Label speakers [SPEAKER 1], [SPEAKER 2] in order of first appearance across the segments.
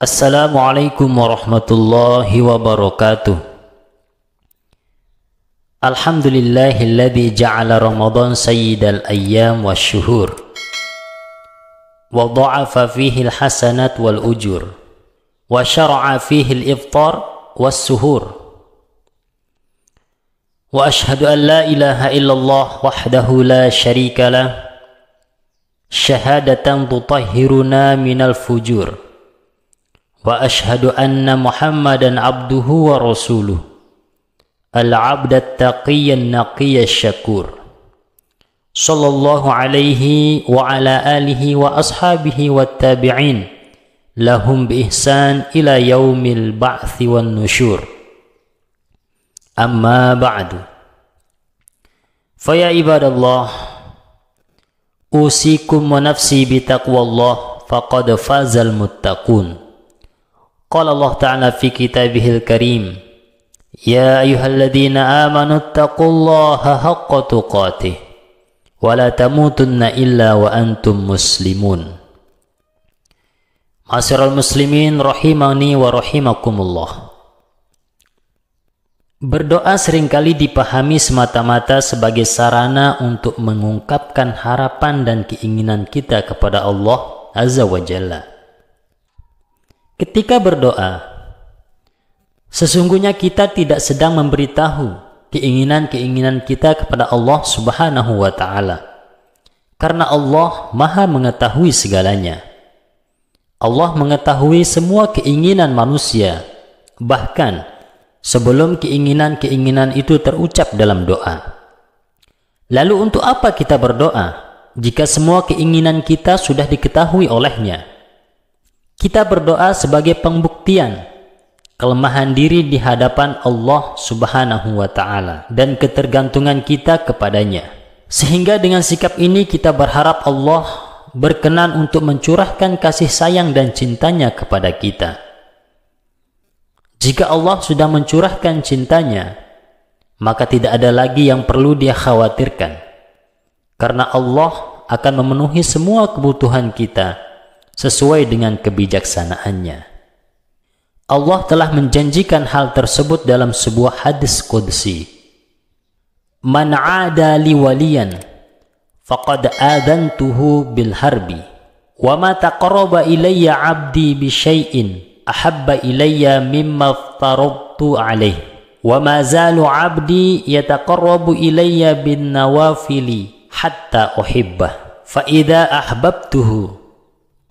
[SPEAKER 1] Assalamualaikum warahmatullahi wabarakatuh. Alhamdulillahilladzi ja'ala Ramadan sayyidal ayyam wasyuhur wa dha'afa fihi alhasanat wal ujur wa syara'a fihi al-iftar was-suhur. Wa ashhadu an la ilaha illallah wahdahu la syarika lah syahadatan tutahhiruna minal fujur. Wa ashhadu anna Muhammadan abduhu wa rasuluh al-'abdat taqiyyan naqiyyan syakur sallallahu alaihi wa ala alihi wa ashabihi wat tabi'in lahum bi ihsan ila yaumil ba'thi wan nusyur. Amma ba'du, fa ya ibadallah, usikum wa nafsi bi taqwallah faqad fazal muttaqun. Qala Allah Ta'ala fi kitabihil karim, ya ayyuhalladzina amanu taqullaha haqqa tuqatih wa la tamutunna illa wa antum muslimun. Ma'asyiral muslimin rahimani wa rahimakumullah. Berdoa seringkali dipahami semata-mata sebagai sarana untuk mengungkapkan harapan dan keinginan kita kepada Allah Azza wa Jalla. Ketika berdoa, sesungguhnya kita tidak sedang memberitahu keinginan-keinginan kita kepada Allah Subhanahu wa Ta'ala, karena Allah Maha mengetahui segalanya. Allah mengetahui semua keinginan manusia, bahkan sebelum keinginan-keinginan itu terucap dalam doa. Lalu untuk apa kita berdoa jika semua keinginan kita sudah diketahui olehnya? Kita berdoa sebagai pembuktian kelemahan diri di hadapan Allah Subhanahu wa Ta'ala dan ketergantungan kita kepadanya. Sehingga dengan sikap ini kita berharap Allah berkenan untuk mencurahkan kasih sayang dan cintanya kepada kita. Jika Allah sudah mencurahkan cintanya, maka tidak ada lagi yang perlu dia khawatirkan, karena Allah akan memenuhi semua kebutuhan kita sesuai dengan kebijaksanaannya. Allah telah menjanjikan hal tersebut dalam sebuah hadis qudsi. Man 'ada li waliyan faqad adantuhu bil harbi wa ma taqarraba ilayya 'abdi bi syai'in ahabba ilayya mimma aftaradtu 'alaihi wa ma zalu 'abdi yataqarrabu ilayya bin nawafili hatta uhibbah fa idza ahbabtuhu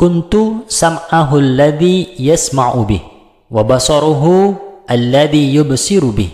[SPEAKER 1] kuntu sam'ahu alladhi yasma'u bih wa basaruhu alladhi yubsiru bih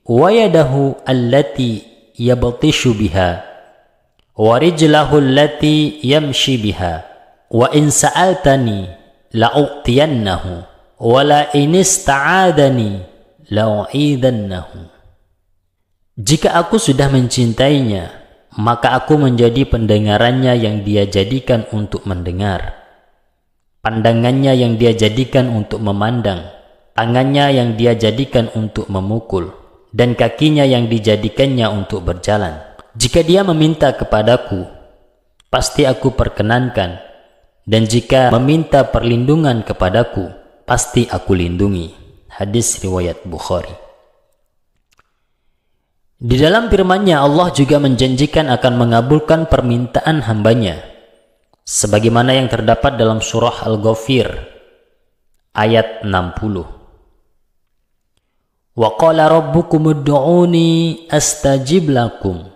[SPEAKER 1] wa yadahu allati yabtishu biha wa rijlahu allati yamshi biha wa in sa'altani la'u'tiyannahu wa la in ista'adani la'u'idannahu. Jika aku sudah mencintainya, maka aku menjadi pendengarannya yang dia jadikan untuk mendengar, pandangannya yang dia jadikan untuk memandang, tangannya yang dia jadikan untuk memukul, dan kakinya yang dijadikannya untuk berjalan. Jika dia meminta kepadaku, pasti aku perkenankan, dan jika meminta perlindungan kepadaku, pasti aku lindungi. Hadis riwayat Bukhari. Di dalam firman-Nya Allah juga menjanjikan akan mengabulkan permintaan hambanya, sebagaimana yang terdapat dalam surah Al-Ghafir ayat 60. Wa qala rabbukum ud'uni astajib lakum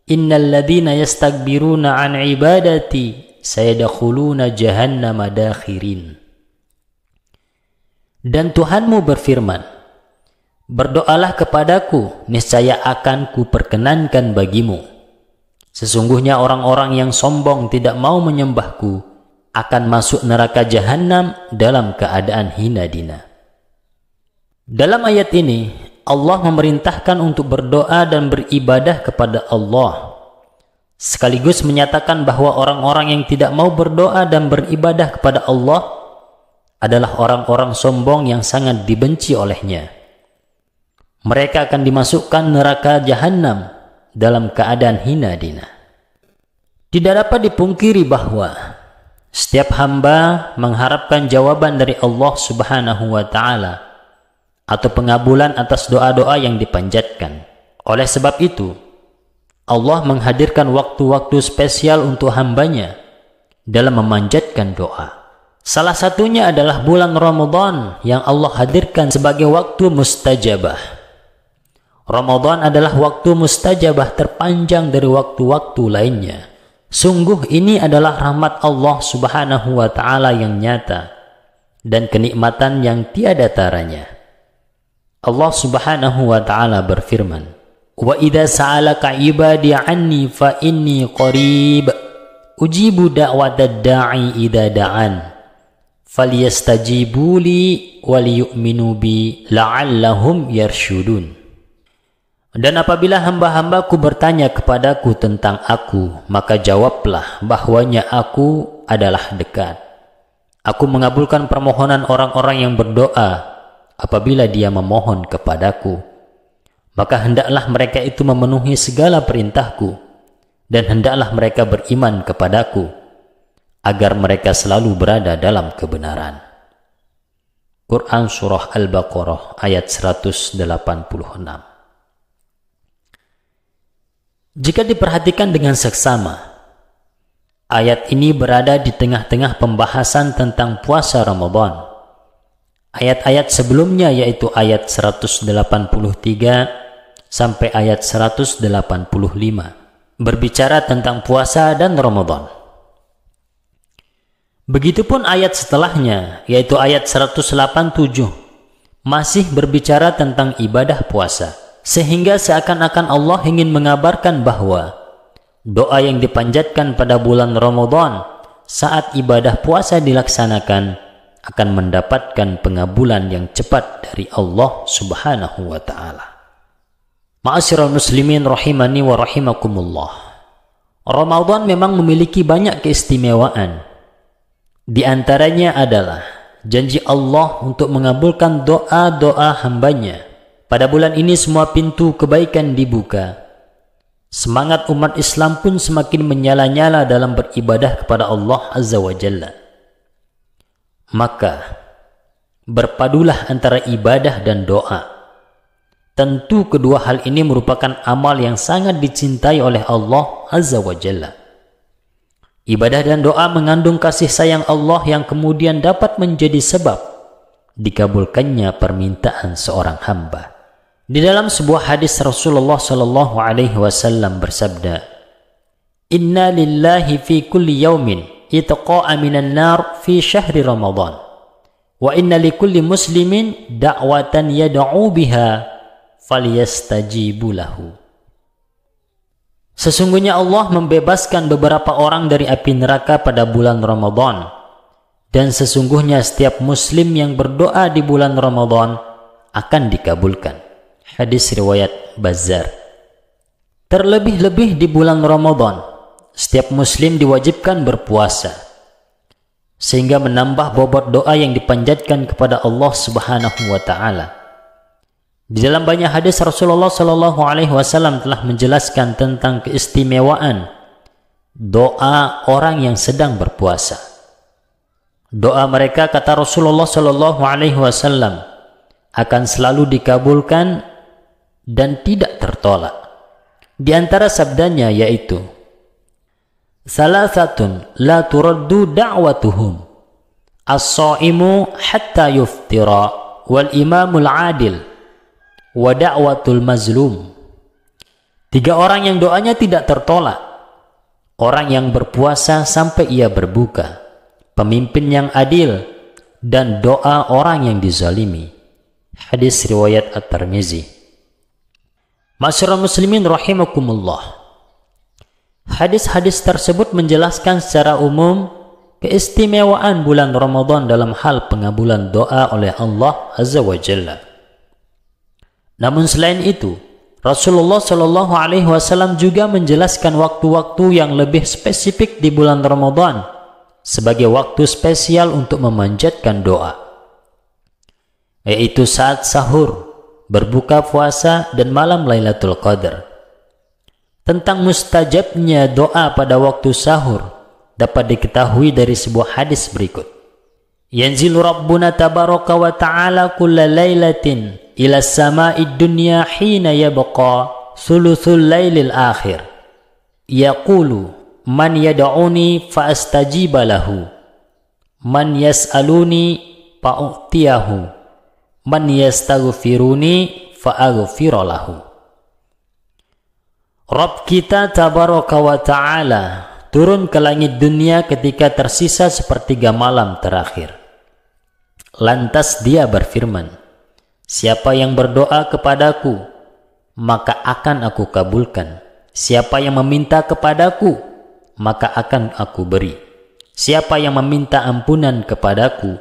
[SPEAKER 1] innal ladzina yastakbiruna an ibadati sayadkhuluna jahannama dakhirin. Dan Tuhanmu berfirman, berdoalah kepadaku, niscaya akan kuperkenankan bagimu. Sesungguhnya orang-orang yang sombong tidak mau menyembahku akan masuk neraka jahanam dalam keadaan hina dina. Dalam ayat ini, Allah memerintahkan untuk berdoa dan beribadah kepada Allah, sekaligus menyatakan bahwa orang-orang yang tidak mau berdoa dan beribadah kepada Allah adalah orang-orang sombong yang sangat dibenci olehnya. Mereka akan dimasukkan neraka jahanam dalam keadaan hina dina. Tidak dapat dipungkiri bahwa Setiap hamba mengharapkan jawaban dari Allah Subhanahu wa Ta'ala atau pengabulan atas doa-doa yang dipanjatkan. Oleh sebab itu, Allah menghadirkan waktu-waktu spesial untuk hambanya dalam memanjatkan doa. Salah satunya adalah bulan Ramadan yang Allah hadirkan sebagai waktu mustajabah. Ramadan adalah waktu mustajabah terpanjang dari waktu-waktu lainnya. Sungguh ini adalah rahmat Allah Subhanahu wa Ta'ala yang nyata dan kenikmatan yang tiada taranya. Allah Subhanahu wa Ta'ala berfirman, "Wa idza sa'alaka 'ibadi 'anni fa inni qarib, ujibu da'watad da'i idza da'an, falyastajibu li waliyu'minu bi la'allahum yarshudun." Dan apabila hamba-hambaku bertanya kepadaku tentang aku, maka jawablah bahwanya aku adalah dekat. Aku mengabulkan permohonan orang-orang yang berdoa apabila dia memohon kepadaku. Maka hendaklah mereka itu memenuhi segala perintahku, dan hendaklah mereka beriman kepadaku, agar mereka selalu berada dalam kebenaran. Quran Surah Al-Baqarah ayat 186. Jika diperhatikan dengan seksama, ayat ini berada di tengah-tengah pembahasan tentang puasa Ramadan. Ayat-ayat sebelumnya yaitu ayat 183 sampai ayat 185 berbicara tentang puasa dan Ramadan. Begitupun ayat setelahnya yaitu ayat 187 masih berbicara tentang ibadah puasa. Sehingga seakan-akan Allah ingin mengabarkan bahwa doa yang dipanjatkan pada bulan Ramadan saat ibadah puasa dilaksanakan akan mendapatkan pengabulan yang cepat dari Allah Subhanahu wa Ta'ala. Ma'asyiral muslimin rahimani wa rahimakumullah. Ramadan memang memiliki banyak keistimewaan. Di antaranya adalah janji Allah untuk mengabulkan doa-doa hambanya. Pada bulan ini semua pintu kebaikan dibuka. Semangat umat Islam pun semakin menyala-nyala dalam beribadah kepada Allah Azza wa Jalla. Maka, berpadulah antara ibadah dan doa. Tentu kedua hal ini merupakan amal yang sangat dicintai oleh Allah Azza wa Jalla. Ibadah dan doa mengandung kasih sayang Allah yang kemudian dapat menjadi sebab dikabulkannya permintaan seorang hamba. Di dalam sebuah hadis Rasulullah sallallahu alaihi wasallam bersabda, "Inna lillahi fi kulli yawmin itqa'a minan nar fi syahri Ramadan, wa inna likulli muslimin da'watan yad'u biha falyastajibu lahu." Sesungguhnya Allah membebaskan beberapa orang dari api neraka pada bulan Ramadan, dan sesungguhnya setiap muslim yang berdoa di bulan Ramadan akan dikabulkan. Hadis riwayat Bazzar. Terlebih-lebih di bulan Ramadan, setiap muslim diwajibkan berpuasa, sehingga menambah bobot doa yang dipanjatkan kepada Allah Subhanahu wa Ta'ala. Di dalam banyak hadis Rasulullah sallallahu alaihi wasallam telah menjelaskan tentang keistimewaan doa orang yang sedang berpuasa. Doa mereka, kata Rasulullah sallallahu alaihi wasallam, akan selalu dikabulkan dan tidak tertolak. Di antara sabdanya yaitu, "Salasatun la turaddu da'watuhum, as-sha'imu hatta yuftira, wal imamul adil, wa da'watul mazlum." 3 orang yang doanya tidak tertolak: orang yang berpuasa sampai ia berbuka, pemimpin yang adil, dan doa orang yang dizalimi. Hadis riwayat At-Tirmizi. Ma'asyiral muslimin rahimakumullah. Hadis-hadis tersebut menjelaskan secara umum keistimewaan bulan Ramadan dalam hal pengabulan doa oleh Allah Azza wa Jalla. Namun selain itu, Rasulullah Shallallahu Alaihi Wasallam juga menjelaskan waktu-waktu yang lebih spesifik di bulan Ramadan sebagai waktu spesial untuk memanjatkan doa, yaitu saat sahur, berbuka puasa, dan malam Lailatul Qadar. Tentang mustajabnya doa pada waktu sahur, dapat diketahui dari sebuah hadis berikut. Yanzilu Rabbuna tabaraka wa ta'ala kulla lailatin ila sama'id dunya hina yabqa thuluthul lailil akhir. Yaqulu man yad'uni fa astajiba lahu, man yas'aluni fa u'tiyahu, man yastaghfiruni fa aghfira lahu. Rabb kita tabaraka wa ta'ala turun ke langit dunia ketika tersisa sepertiga malam terakhir. Lantas dia berfirman, siapa yang berdoa kepadaku, maka akan aku kabulkan. Siapa yang meminta kepadaku, maka akan aku beri. Siapa yang meminta ampunan kepadaku,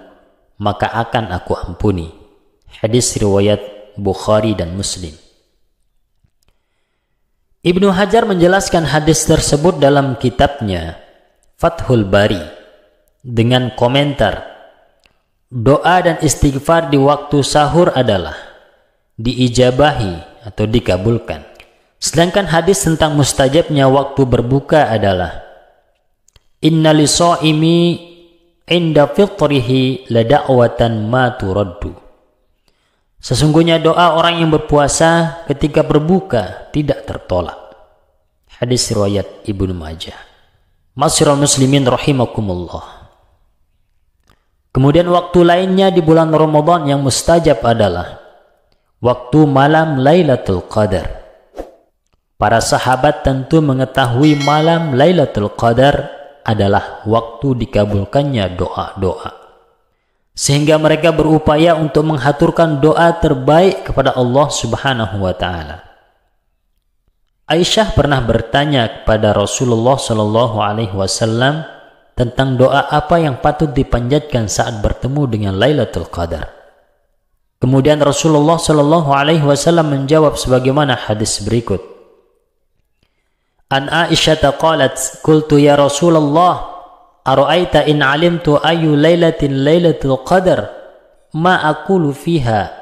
[SPEAKER 1] maka akan aku ampuni. Hadis riwayat Bukhari dan Muslim. Ibnu Hajar menjelaskan hadis tersebut dalam kitabnya Fathul Bari dengan komentar, doa dan istighfar di waktu sahur adalah diijabahi atau dikabulkan. Sedangkan hadis tentang mustajabnya waktu berbuka adalah inna lisa'imi inda fitrihi la da'watan ma turaddu. Sesungguhnya doa orang yang berpuasa ketika berbuka tidak tertolak. Hadis riwayat Ibnu Majah. Masyiral muslimin rahimakumullah. Kemudian waktu lainnya di bulan Ramadan yang mustajab adalah waktu malam Lailatul Qadar. Para sahabat tentu mengetahui malam Lailatul Qadar adalah waktu dikabulkannya doa-doa. Sehingga mereka berupaya untuk menghaturkan doa terbaik kepada Allah Subhanahu wa taala. Aisyah pernah bertanya kepada Rasulullah Shallallahu alaihi wasallam tentang doa apa yang patut dipanjatkan saat bertemu dengan Lailatul Qadar. Kemudian Rasulullah Shallallahu alaihi wasallam menjawab sebagaimana hadis berikut. An Aisyah qalat qultu ya Rasulullah ara'aita in alimtu ayu lailatin lailatul qadar ma aqulu fiha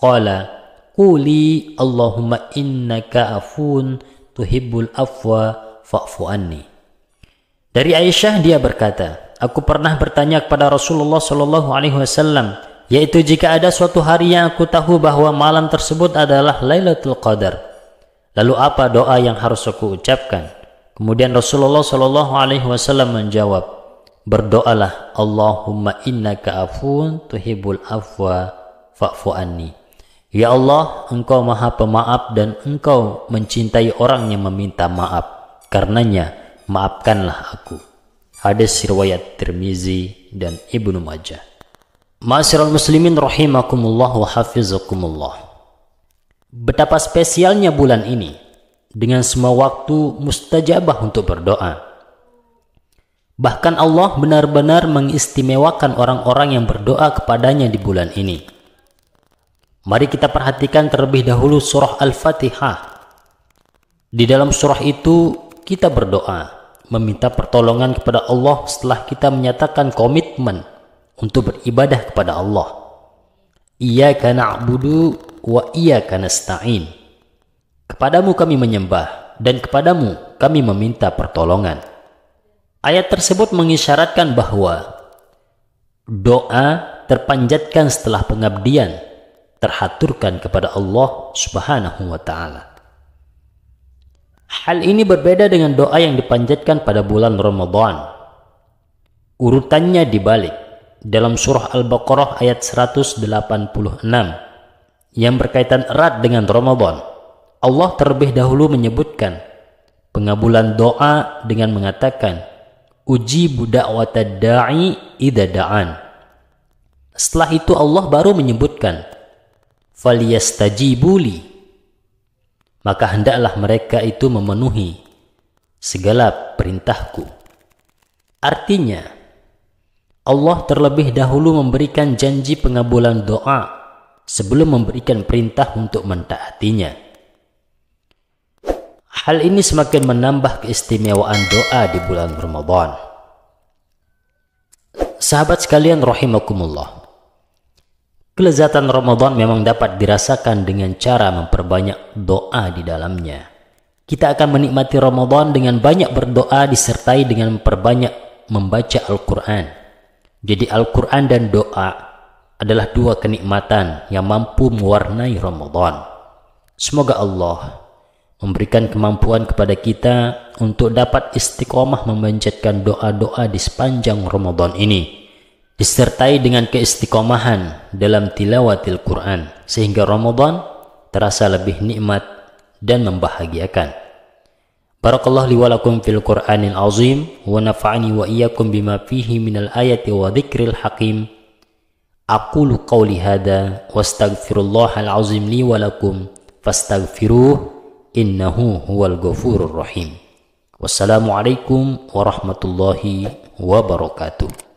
[SPEAKER 1] qala quli Allahumma innaka afun tuhibbul afwa fa'fu anni. Dari Aisyah dia berkata, aku pernah bertanya kepada Rasulullah Shallallahu alaihi wasallam, yaitu jika ada suatu hari yang aku tahu bahwa malam tersebut adalah Lailatul Qadar, lalu apa doa yang harus aku ucapkan? Kemudian Rasulullah Shallallahu alaihi wasallam menjawab, berdoalah Allahumma innaka afun tuhibbul afwa fa'fu anni. Ya Allah, engkau maha pemaaf dan engkau mencintai orang yang meminta maaf. Karenanya, maafkanlah aku. Hadis riwayat Tirmizi dan Ibnu Majah. Ma'asyiral muslimin rahimakumullah wa hafizakumullah. Betapa spesialnya bulan ini dengan semua waktu mustajabah untuk berdoa. Bahkan Allah benar-benar mengistimewakan orang-orang yang berdoa kepadanya di bulan ini. Mari kita perhatikan terlebih dahulu surah Al-Fatihah. Di dalam surah itu kita berdoa, meminta pertolongan kepada Allah setelah kita menyatakan komitmen untuk beribadah kepada Allah. Iyyaka na'budu wa iyyaka nasta'in. Kepadamu kami menyembah dan kepadamu kami meminta pertolongan. Ayat tersebut mengisyaratkan bahwa doa terpanjatkan setelah pengabdian terhaturkan kepada Allah Subhanahu wa taala. Hal ini berbeda dengan doa yang dipanjatkan pada bulan Ramadan. Urutannya dibalik. Dalam surah Al-Baqarah ayat 186 yang berkaitan erat dengan Ramadan, Allah terlebih dahulu menyebutkan pengabulan doa dengan mengatakan ujibu da'watad da'i idza da'an. Setelah itu Allah baru menyebutkan falyastajibuli, maka hendaklah mereka itu memenuhi segala perintahku. Artinya Allah terlebih dahulu memberikan janji pengabulan doa sebelum memberikan perintah untuk mentaatinya. Hal ini semakin menambah keistimewaan doa di bulan Ramadan. Sahabat sekalian rahimakumullah, kelezatan Ramadan memang dapat dirasakan dengan cara memperbanyak doa di dalamnya. Kita akan menikmati Ramadan dengan banyak berdoa disertai dengan memperbanyak membaca Al-Quran. Jadi Al-Quran dan doa adalah dua kenikmatan yang mampu mewarnai Ramadan. Semoga Allah memberikan kemampuan kepada kita untuk dapat istiqomah memanjatkan doa-doa di sepanjang Ramadan ini, disertai dengan keistiqomahan dalam tilawatil Quran, sehingga Ramadan terasa lebih nikmat dan membahagiakan. Barakallahu li wa lakum fil Qur'anil azim wa nafa'ani wa iyyakum bima fihi minal ayati wa dzikril hakim. Aqulu qawli hadza wastaghfirullahal azim li wa lakum fastaghfiruh innahu huwal ghafurur rahim. Wassalamualaikum warahmatullahi wabarakatuh.